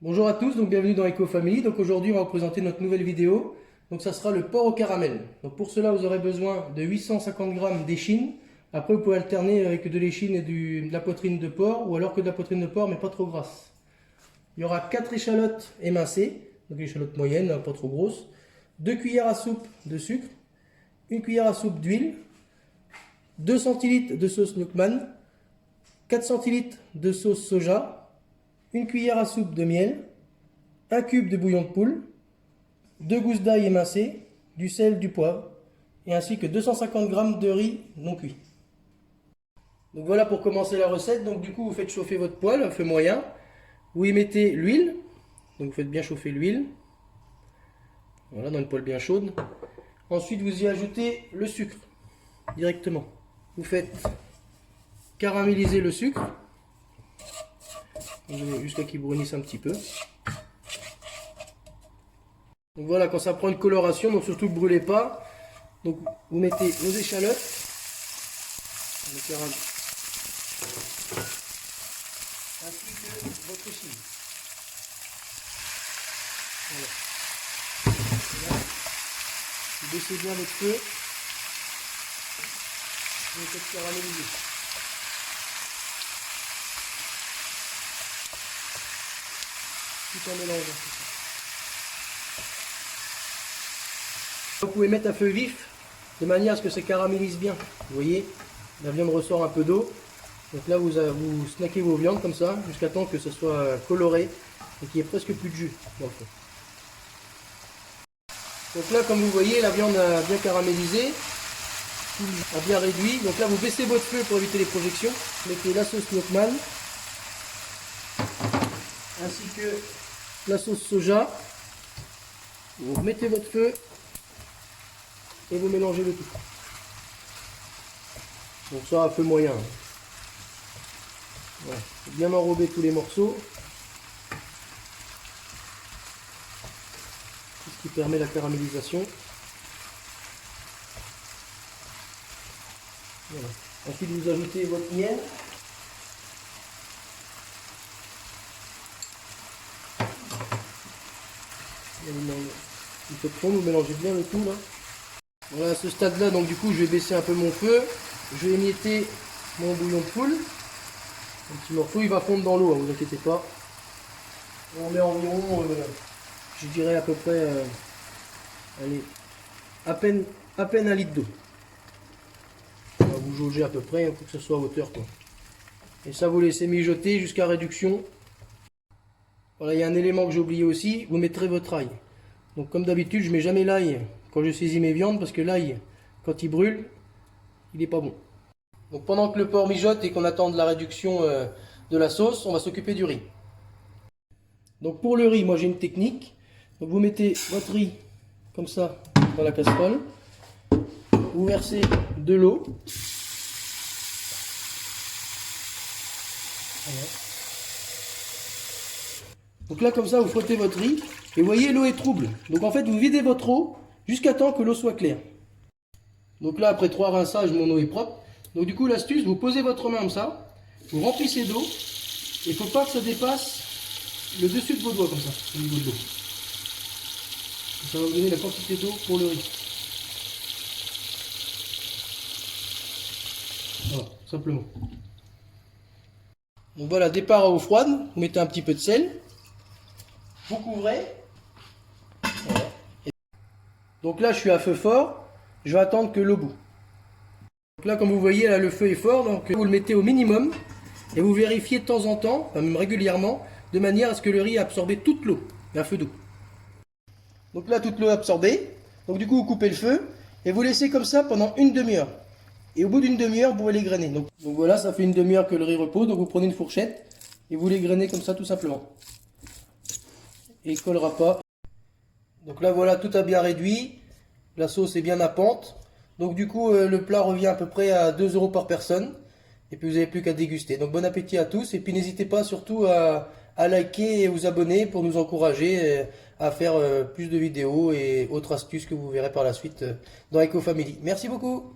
Bonjour à tous, donc bienvenue dans Eco Family. Donc aujourd'hui on va vous présenter notre nouvelle vidéo. Donc ça sera le porc au caramel. Donc pour cela vous aurez besoin de 850 g d'échine. Après vous pouvez alterner avec de l'échine et de la poitrine de porc ou alors que de la poitrine de porc mais pas trop grasse. Il y aura 4 échalotes émincées, donc échalotes moyennes, pas trop grosses. 2 cuillères à soupe de sucre, 1 cuillère à soupe d'huile, 2 centilitres de sauce Nookman, 4 centilitres de sauce soja, 1 cuillère à soupe de miel, 1 cube de bouillon de poule, 2 gousses d'ail émincées, du sel, du poivre, et ainsi que 250 g de riz non cuit. Donc voilà pour commencer la recette. Donc du coup vous faites chauffer votre poêle à feu moyen, vous y mettez l'huile, donc vous faites bien chauffer l'huile, voilà dans une poêle bien chaude. Ensuite vous y ajoutez le sucre directement. Vous faites caraméliser le sucre jusqu'à qu'il brunisse un petit peu. Donc voilà, quand ça prend une coloration, donc surtout ne brûlez pas. Donc vous mettez vos échalotes, ainsi que votre échine. Voilà. Là, vous baissez bien votre feu et vous faites caraméliser. Tout en mélangeant tout ça. Vous pouvez mettre à feu vif de manière à ce que ça caramélise bien. Vous voyez, la viande ressort un peu d'eau. Donc là, vous snackez vos viandes comme ça jusqu'à temps que ce soit coloré et qu'il n'y ait presque plus de jus dans le fond. Donc là, comme vous voyez, la viande a bien caramélisé, a bien réduit. Donc là, vous baissez votre feu pour éviter les projections. Vous mettez la sauce Nookman ainsi que la sauce soja. Vous mettez votre feu et vous mélangez le tout. Donc ça à feu moyen. Voilà. Bien enrober tous les morceaux. Tout ce qui permet la caramélisation. Voilà. Ensuite vous ajoutez votre miel. Vous faites fondre, vous mélangez bien le tout là. Voilà, à ce stade-là, donc du coup, je vais baisser un peu mon feu. Je vais émietter mon bouillon de poule. Un petit morceau, il va fondre dans l'eau, hein, vous inquiétez pas. On met environ, je dirais à peu près, allez, à peine 1 litre d'eau. Vous jaugez à peu près, pour que ce soit à hauteur, quoi. Et ça, vous laissez mijoter jusqu'à réduction. Voilà, il y a un élément que j'ai oublié aussi, vous mettrez votre ail. Donc comme d'habitude, je mets jamais l'ail quand je saisis mes viandes parce que l'ail, quand il brûle, il n'est pas bon. Donc pendant que le porc mijote et qu'on attend de la réduction de la sauce, on va s'occuper du riz. Donc pour le riz, moi j'ai une technique. Donc vous mettez votre riz comme ça dans la casserole. Vous versez de l'eau. Voilà. Donc là comme ça, vous frottez votre riz. Et vous voyez, l'eau est trouble. Donc en fait, vous videz votre eau jusqu'à temps que l'eau soit claire. Donc là, après 3 rinçages, mon eau est propre. Donc du coup, l'astuce, vous posez votre main comme ça, vous remplissez d'eau, et il ne faut pas que ça dépasse le dessus de vos doigts comme ça, au niveau de l'eau. Ça va vous donner la quantité d'eau pour le riz. Voilà, simplement. Donc voilà, départ à eau froide, vous mettez un petit peu de sel, vous couvrez. Voilà. Donc là, je suis à feu fort, je vais attendre que l'eau bout. Donc là, comme vous voyez, là, le feu est fort, donc vous le mettez au minimum et vous vérifiez de temps en temps, même régulièrement, de manière à ce que le riz ait absorbé toute l'eau, et un feu doux. Donc là, toute l'eau est absorbée, donc du coup, vous coupez le feu et vous laissez comme ça pendant une demi-heure. Et au bout d'une demi-heure, vous pouvez l'égrainer. Donc voilà, ça fait une demi-heure que le riz repose, donc vous prenez une fourchette et vous l'égrainez comme ça tout simplement. Et il ne collera pas. Donc là, voilà, tout a bien réduit, la sauce est bien nappante. Donc du coup, le plat revient à peu près à 2 € par personne. Et puis vous n'avez plus qu'à déguster. Donc bon appétit à tous. Et puis n'hésitez pas surtout à liker et vous abonner pour nous encourager à faire plus de vidéos et autres astuces que vous verrez par la suite dans Eco Family. Merci beaucoup.